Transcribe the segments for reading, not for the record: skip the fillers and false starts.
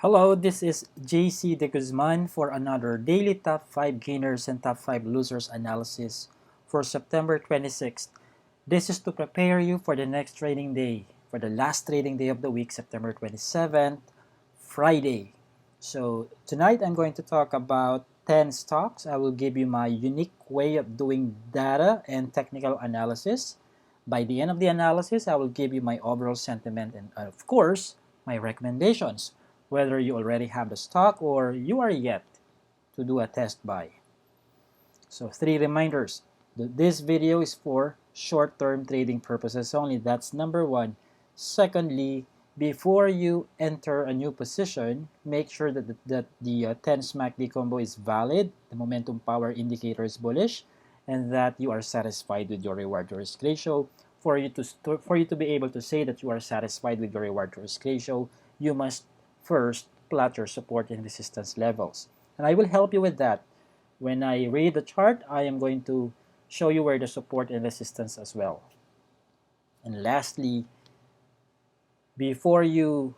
Hello, this is JC De Guzman for another daily top 5 gainers and top 5 losers analysis for September 26th. This is to prepare you for the next trading day, for the last trading day of the week, September 27th, Friday. So tonight I'm going to talk about 10 stocks. I will give you my unique way of doing data and technical analysis. By the end of the analysis, I will give you my overall sentiment and, of course, my recommendations, whether you already have the stock or you are yet to do a test buy. So 3 reminders. This video is for short-term trading purposes only. That's number 1. Secondly, before you enter a new position, make sure that the 10 SMACD combo is valid, the momentum power indicator is bullish, and that you are satisfied with your reward to risk ratio. For you to be able to say that you are satisfied with your reward to risk ratio, you must first plot your support and resistance levels. And I will help you with that. When I read the chart, I am going to show you where the support and resistance as well. And lastly, before you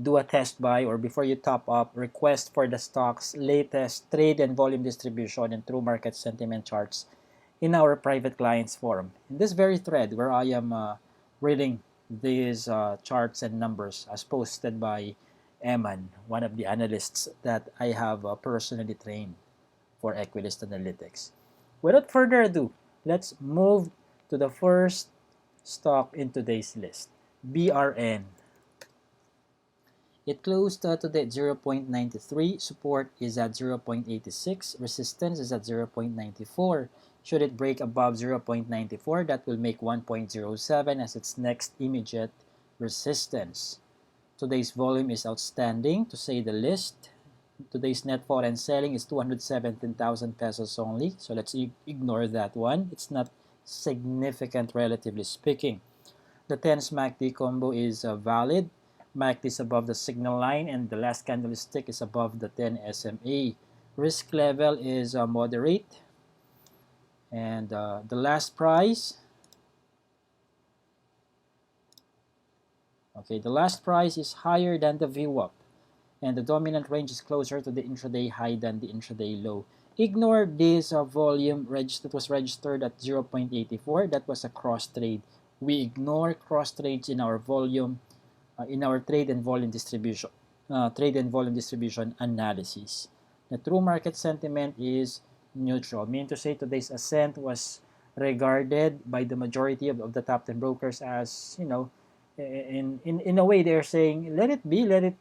do a test buy or before you top up, request for the stock's latest trade and volume distribution and true market sentiment charts in our private clients forum. In this very thread where I am reading these charts and numbers as posted by Eman, one of the analysts that I have personally trained for Equilist Analytics. Without further ado, let's move to the first stock in today's list, BRN. It closed today at 0.93, support is at 0.86, resistance is at 0.94. Should it break above 0.94, that will make 1.07 as its next immediate resistance. Today's volume is outstanding, to say the least. Today's net foreign selling is 217,000 pesos only, so let's ignore that one. It's not significant relatively speaking. The 10 SMACD combo is valid. MACD is above the signal line and the last candlestick is above the 10 SMA. Risk level is moderate. And the last price, the last price is higher than the VWAP. And the dominant range is closer to the intraday high than the intraday low. Ignore this volume that was registered at 0.84. That was a cross trade. We ignore cross trades in our volume, in our trade and volume distribution analysis. The true market sentiment is neutral, meaning to say today's ascent was regarded by the majority of the top 10 brokers as, in a way they're saying, let it be, let it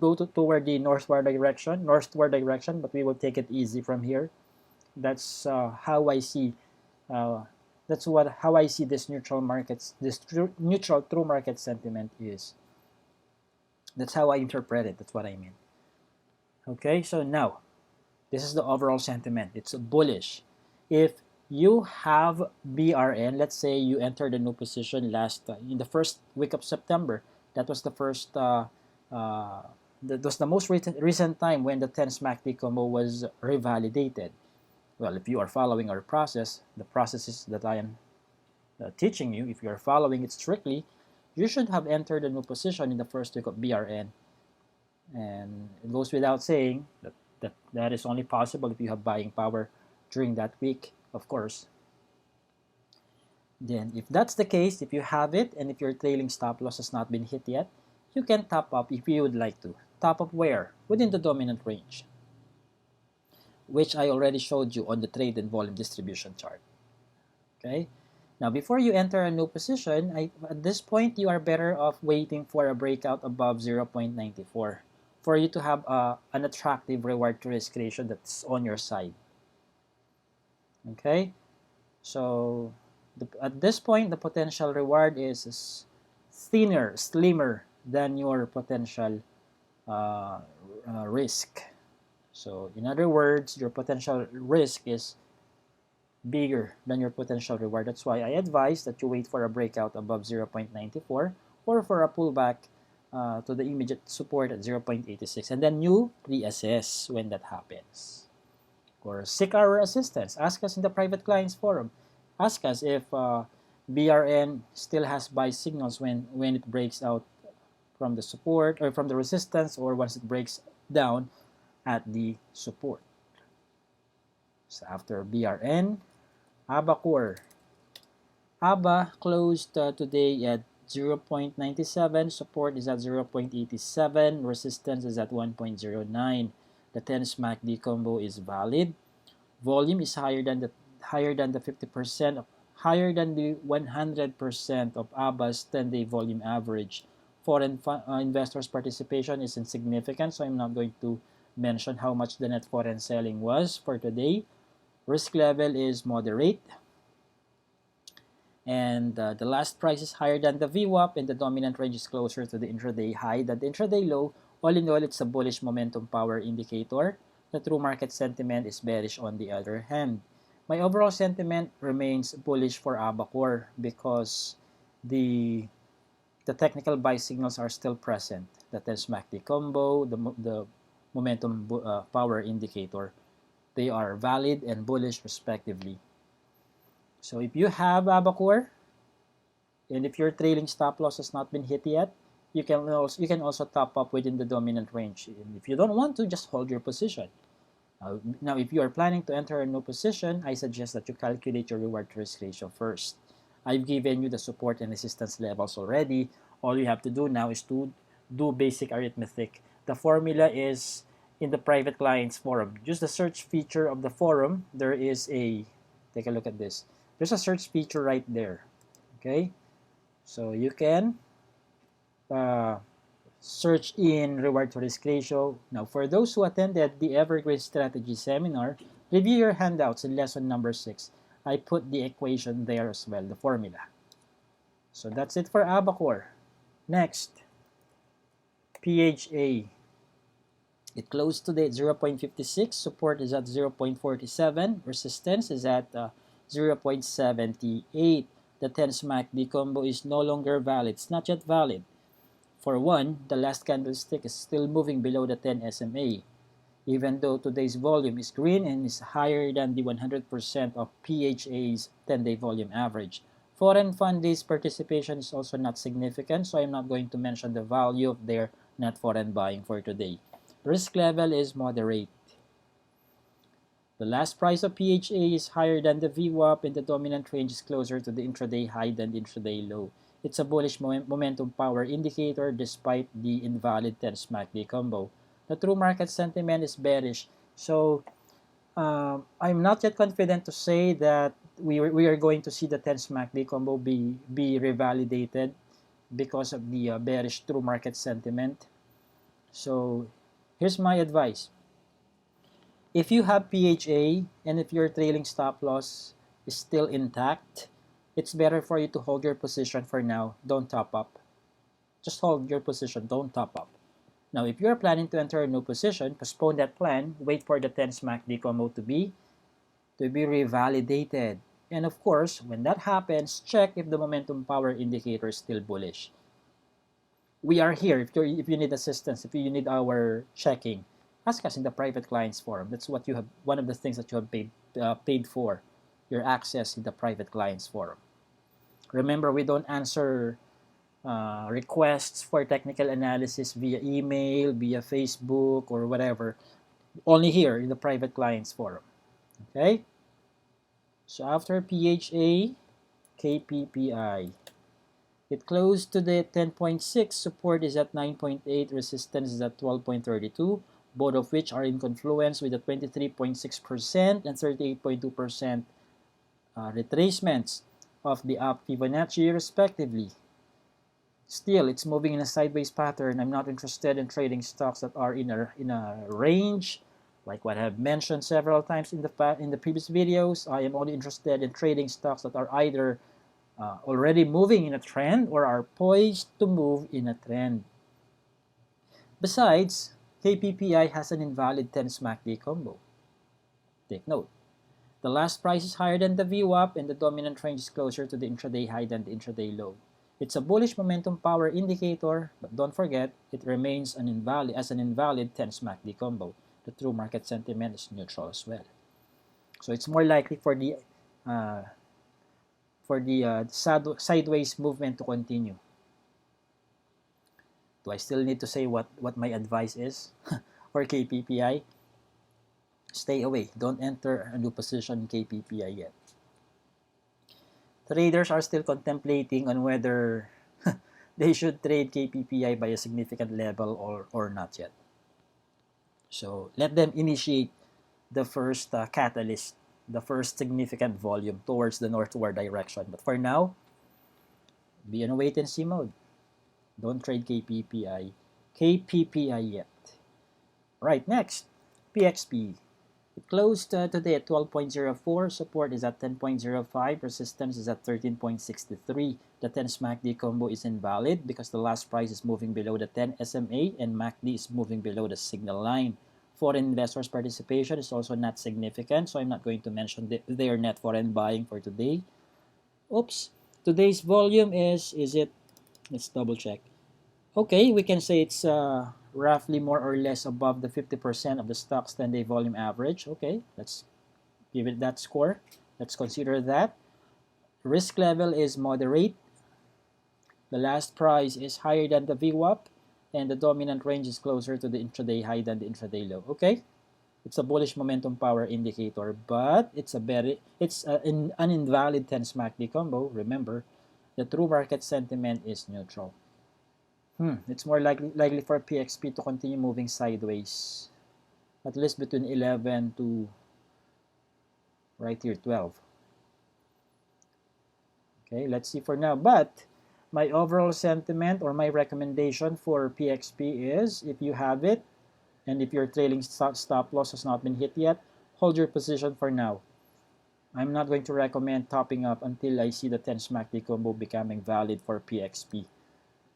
go toward the northward direction, but we will take it easy from here. That's how I see. How I see this neutral neutral true market sentiment is. That's how I interpret it. That's what I mean. Okay, so now this is the overall sentiment. It's bullish. If you have BRN, let's say you entered a new position in the first week of September. That was the first. That was the most recent time when the 10 SMACD combo was revalidated. Well, if you are following our process, the processes that I am teaching you, if you are following it strictly, you should have entered a new position in the first week of BRN. And it goes without saying that is only possible if you have buying power during that week, of course. Then, if that's the case, if you have it, and if your trailing stop loss has not been hit yet, you can top up if you would like to. Top up where? Within the dominant range, which I already showed you on the trade and volume distribution chart. Okay? Now, before you enter a new position, at this point, you are better off waiting for a breakout above 0.94 for you to have an attractive reward to risk ratio that's on your side. Okay? So, at this point, the potential reward is slimmer than your potential risk. So, in other words, your potential risk is bigger than your potential reward. That's why I advise that you wait for a breakout above 0.94 or for a pullback to the immediate support at 0.86, and then you reassess when that happens. Or seek our assistance. Ask us in the private clients forum. Ask us if BRN still has buy signals when it breaks out from the support or from the resistance, or once it breaks down at the support. So after BRN, ABA Core. ABA closed today at 0.97, support is at 0.87, resistance is at 1.09. The 10 SMAC D combo is valid. Volume is higher than the 50%, higher than the 100% of ABA's 10-day volume average. Foreign investors' participation is insignificant, so I'm not going to mention how much the net foreign selling was for today. Risk level is moderate. And the last price is higher than the VWAP, and the dominant range is closer to the intraday high than the intraday low. All in all, it's a bullish momentum power indicator. The true market sentiment is bearish on the other hand. My overall sentiment remains bullish for Abacor because the technical buy signals are still present. The 10 SMACD combo, the momentum power indicator, they are valid and bullish respectively. So if you have Abacor, and if your trailing stop loss has not been hit yet, you can also top up within the dominant range. And if you don't want to, just hold your position. Now, if you are planning to enter a new position, I suggest that you calculate your reward to risk ratio first. I've given you the support and resistance levels already. All you have to do now is to do basic arithmetic. The formula is in the private clients forum. Use the search feature of the forum. There is take a look at this. There's a search feature right there. Okay, so you can search in reward to risk ratio. Now, for those who attended the Evergreen Strategy Seminar, review your handouts in lesson number 6. I put the equation there as well, the formula. So that's it for Abacor. Next, PHA. It closed today at 0.56. Support is at 0.47. Resistance is at 0.78. The 10 SMAC D combo is no longer valid. It's not yet valid. For one, the last candlestick is still moving below the 10 SMA. Even though today's volume is green and is higher than the 100% of PHA's 10-day volume average. Foreign fundies participation is also not significant, so I'm not going to mention the value of their net foreign buying for today. Risk level is moderate. The last price of PHA is higher than the VWAP, and the dominant range is closer to the intraday high than the intraday low. It's a bullish momentum power indicator despite the invalid 10 SMAC D combo. The true market sentiment is bearish. So I'm not yet confident to say that we are going to see the 10 SMAC D combo be revalidated because of the bearish true market sentiment. So here's my advice. If you have PHA and if your trailing stop loss is still intact, it's better for you to hold your position for now. Don't top up. Just hold your position. Don't top up. Now, if you're planning to enter a new position, postpone that plan. Wait for the 10 SMAC D combo to be revalidated. And of course, when that happens, check if the momentum power indicator is still bullish. We are here if you need assistance, if you need our checking. Ask us in the private clients forum. That's what you have. One of the things that you have paid for, your access in the private clients forum. Remember, we don't answer requests for technical analysis via email, via Facebook, or whatever. Only here in the private clients forum. Okay? So after PHA, KPPI. It closed today at 10.6. Support is at 9.8. Resistance is at 12.32. Both of which are in confluence with the 23.6% and 38.2% retracements of the up Fibonacci respectively. Still, it's moving in a sideways pattern. I'm not interested in trading stocks that are in a range, like what I've mentioned several times in the previous videos. I am only interested in trading stocks that are either already moving in a trend or are poised to move in a trend. Besides, KPPI has an invalid 10 SMAC D combo. Take note. The last price is higher than the VWAP, and the dominant range is closer to the intraday high than the intraday low. It's a bullish momentum power indicator, but don't forget, it remains an invalid 10 SMAC D combo. The true market sentiment is neutral as well. So it's more likely for the sideways movement to continue. Do I still need to say what my advice is for KPPI? Stay away. Don't enter a new position in KPPI yet. Traders are still contemplating on whether they should trade KPPI by a significant level or not yet. So let them initiate the first catalyst, the first significant volume towards the northward direction. But for now, be in a wait and see mode. Don't trade KPPI yet. Right, next, PXP. It closed today at 12.04. Support is at 10.05. Resistance is at 13.63. The 10 MACD combo is invalid because the last price is moving below the 10 SMA and MACD is moving below the signal line. Foreign investors' participation is also not significant, so I'm not going to mention their net foreign buying for today. Oops. Today's volume is it? Let's double check. Okay, we can say it's roughly more or less above the 50% of the stock's 10-day volume average. Okay, let's give it that score. Let's consider that. Risk level is moderate. The last price is higher than the VWAP, and the dominant range is closer to the intraday high than the intraday low. Okay, it's a bullish momentum power indicator, but it's an invalid 10 MACD combo. Remember, the true market sentiment is neutral. It's more likely for PXP to continue moving sideways, at least between 11 to right here 12. Okay, let's see for now. But my overall sentiment or my recommendation for PXP is, if you have it and if your trailing stop loss has not been hit yet, hold your position for now. I'm not going to recommend topping up until I see the 10 MACD combo becoming valid for PXP.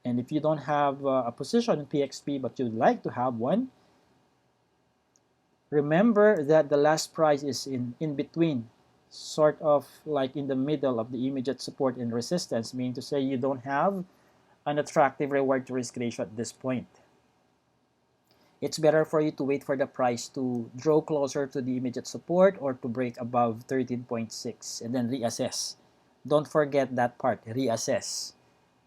And if you don't have a position in PXP but you'd like to have one, remember that the last price is in between, sort of like in the middle of the immediate support and resistance, meaning to say you don't have an attractive reward to risk ratio at this point. It's better for you to wait for the price to draw closer to the immediate support or to break above 13.6 and then reassess. Don't forget that part, reassess.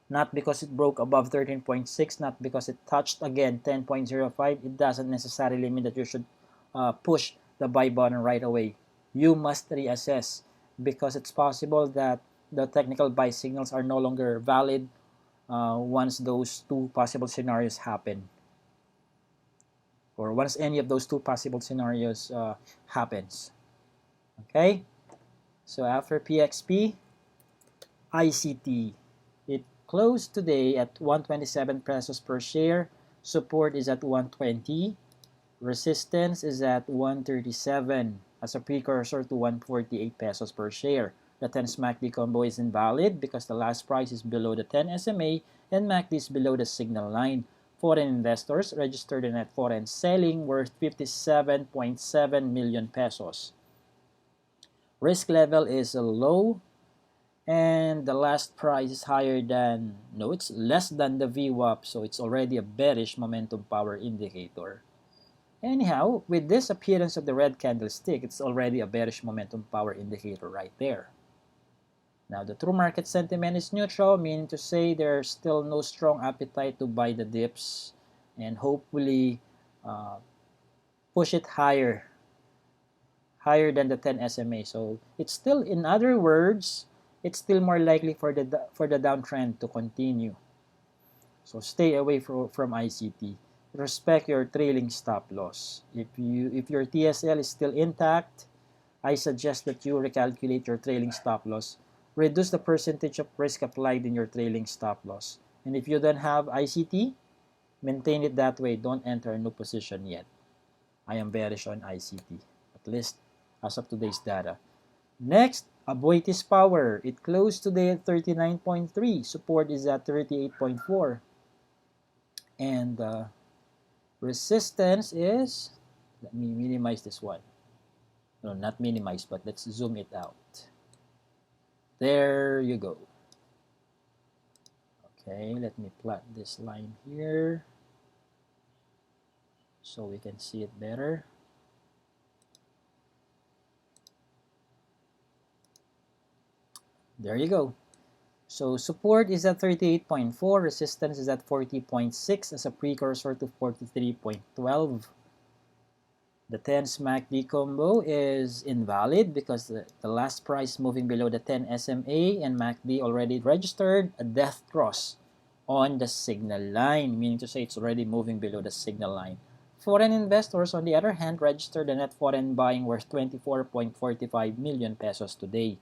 Not because it broke above 13.6, not because it touched again 10.05, it doesn't necessarily mean that you should push the buy button right away. You must reassess because it's possible that the technical buy signals are no longer valid once those two possible scenarios happen, or once any of those two possible scenarios happens. Okay, so after PXP, ICT. It closed today at 127 pesos per share. Support is at 120. Resistance is at 137 as a precursor to 148 pesos per share. The 10 MACD combo is invalid because the last price is below the 10 SMA and MACD is below the signal line. Foreign investors registered a net foreign selling worth 57.7 million pesos. Risk level is low, and the last price is higher than, no, it's less than the VWAP, so it's already a bearish momentum power indicator. Anyhow, with this appearance of the red candlestick, it's already a bearish momentum power indicator right there. Now, the true market sentiment is neutral, meaning to say there's still no strong appetite to buy the dips and hopefully push it higher than the 10 SMA. So it's still, in other words, it's still more likely for the downtrend to continue. So stay away from ICT. Respect your trailing stop loss. If your TSL is still intact, I suggest that you recalculate your trailing stop loss. Reduce the percentage of risk applied in your trailing stop loss. And if you don't have ICT, maintain it that way. Don't enter a new position yet. I am bearish on ICT, at least as of today's data. Next, Aboitiz Power. It closed today at 39.3. Support is at 38.4. And resistance is, let me minimize this one. No, not minimize, but let's zoom it out. There you go. Okay, let me plot this line here so we can see it better. There you go. So support is at 38.4, resistance is at 40.6 as a precursor to 43.12. The 10 SMACD combo is invalid because the last price moving below the 10 SMA and MACD already registered a death cross on the signal line, meaning to say it's already moving below the signal line. Foreign investors, on the other hand, registered a net foreign buying worth 24.45 million pesos today.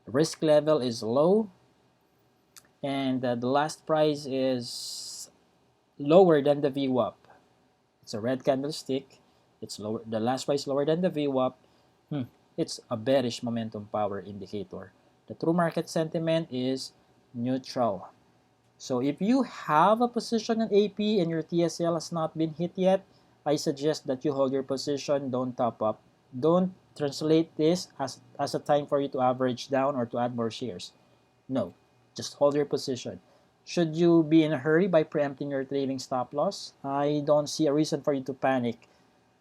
The risk level is low, and the last price is lower than the VWAP. It's a red candlestick. It's lower. The last price lower than the VWAP. It's a bearish momentum power indicator. The true market sentiment is neutral. So if you have a position in AP and your TSL has not been hit yet, I suggest that you hold your position, don't top up. Don't translate this as a time for you to average down or to add more shares. No, just hold your position. Should you be in a hurry by preempting your trailing stop loss? I don't see a reason for you to panic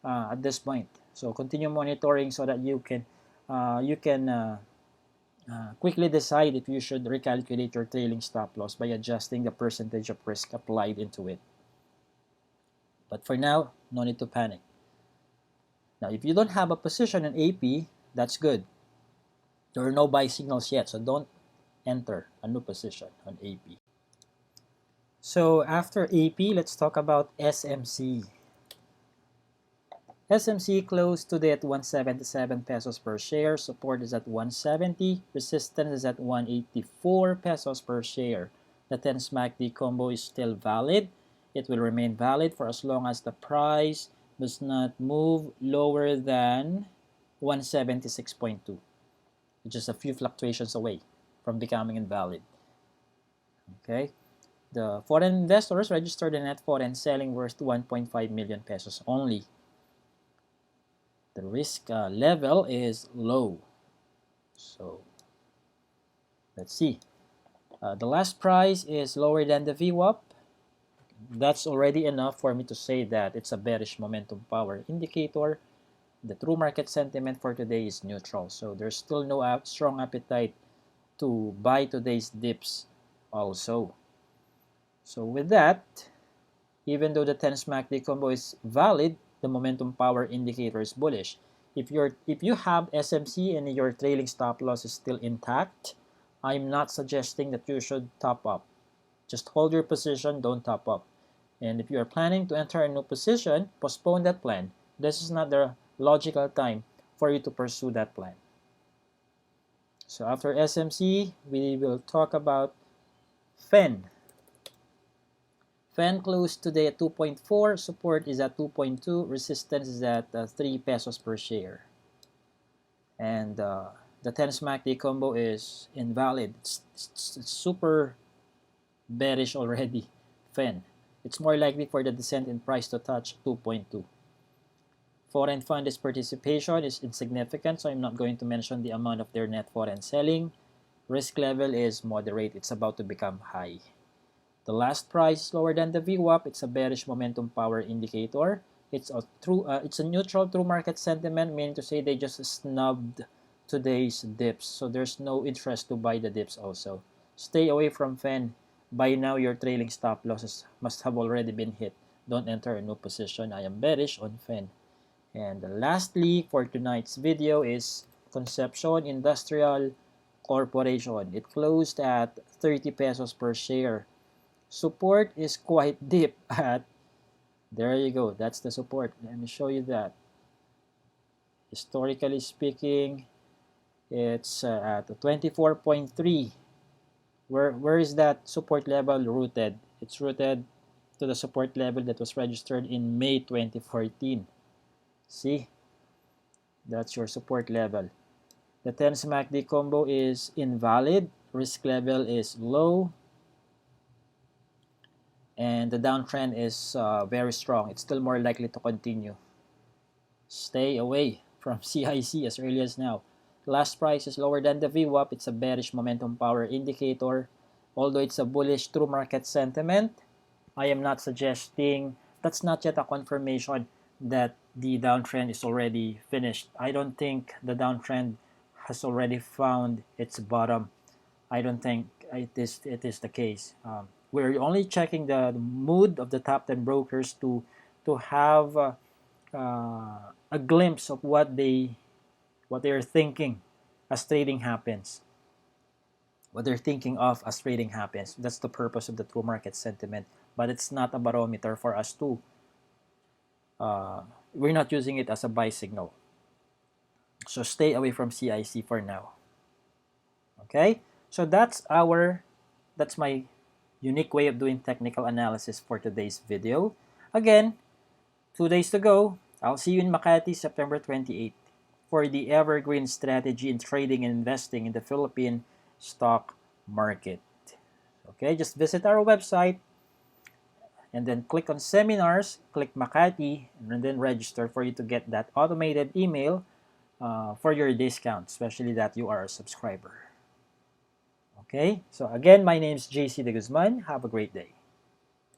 at this point. So continue monitoring so that you can quickly decide if you should recalculate your trailing stop loss by adjusting the percentage of risk applied into it. But for now, no need to panic. Now, if you don't have a position in AP, that's good. There are no buy signals yet, so don't enter a new position on AP. So after AP, let's talk about SMC. SMC closed today at 177 pesos per share. Support is at 170. Resistance is at 184 pesos per share. The 10 SMACD combo is still valid. It will remain valid for as long as the price does not move lower than 176.2, which is a few fluctuations away from becoming invalid. Okay. The foreign investors registered a net foreign selling worth 1.5 million pesos only. The risk level is low. So let's see. The last price is lower than the VWAP. That's already enough for me to say that it's a bearish momentum power indicator. The true market sentiment for today is neutral. So there's still no strong appetite to buy today's dips also. So with that, even though the 10 SMACD combo is valid, the momentum power indicator is bullish. If you have SMC and your trailing stop loss is still intact, I'm not suggesting that you should top up. Just hold your position, don't top up. And if you are planning to enter a new position, postpone that plan. This is not the logical time for you to pursue that plan. So after SMC, we will talk about PHEN. PHEN closed today at 2.4, support is at 2.2, resistance is at 3 pesos per share. And the 10 SMACD combo is invalid. It's super bearish already, PHEN. It's more likely for the descent in price to touch 2.2. Foreign fund's participation is insignificant, so I'm not going to mention the amount of their net foreign selling. Risk level is moderate. It's about to become high. The last price is lower than the VWAP. It's a bearish momentum power indicator. It's a neutral true market sentiment, meaning to say they just snubbed today's dips. So there's no interest to buy the dips also. Stay away from PHEN. By now, your trailing stop losses must have already been hit. Don't enter a new position. I am bearish on PHEN. And lastly, for tonight's video is Concepcion Industrial Corporation. It closed at 30 pesos per share. Support is quite deep at, there you go, that's the support. Let me show you that. Historically speaking, it's at 24.3. Where is that support level rooted? It's rooted to the support level that was registered in May 2014. See? That's your support level. The 10 SMACD combo is invalid. Risk level is low. And the downtrend is very strong. It's still more likely to continue. Stay away from CIC as early as now. Last price is lower than the VWAP. It's a bearish momentum power indicator. Although it's a bullish true market sentiment, I am not suggesting, that's not yet a confirmation that the downtrend is already finished. I don't think the downtrend has already found its bottom. I don't think it is the case. We're only checking the mood of the top 10 brokers to have a glimpse of what they're thinking as trading happens. What they're thinking of as trading happens. That's the purpose of the true market sentiment. But it's not a barometer for us to. We're not using it as a buy signal. So stay away from CIC for now. Okay? So that's my unique way of doing technical analysis for today's video. Again, 2 days to go. I'll see you in Makati September 28th for the evergreen strategy in trading and investing in the Philippine stock market. Okay, just visit our website and then click on seminars, click Makati, and then register for you to get that automated email for your discount, especially that you are a subscriber. Okay, so again, my name is JC De Guzman. Have a great day.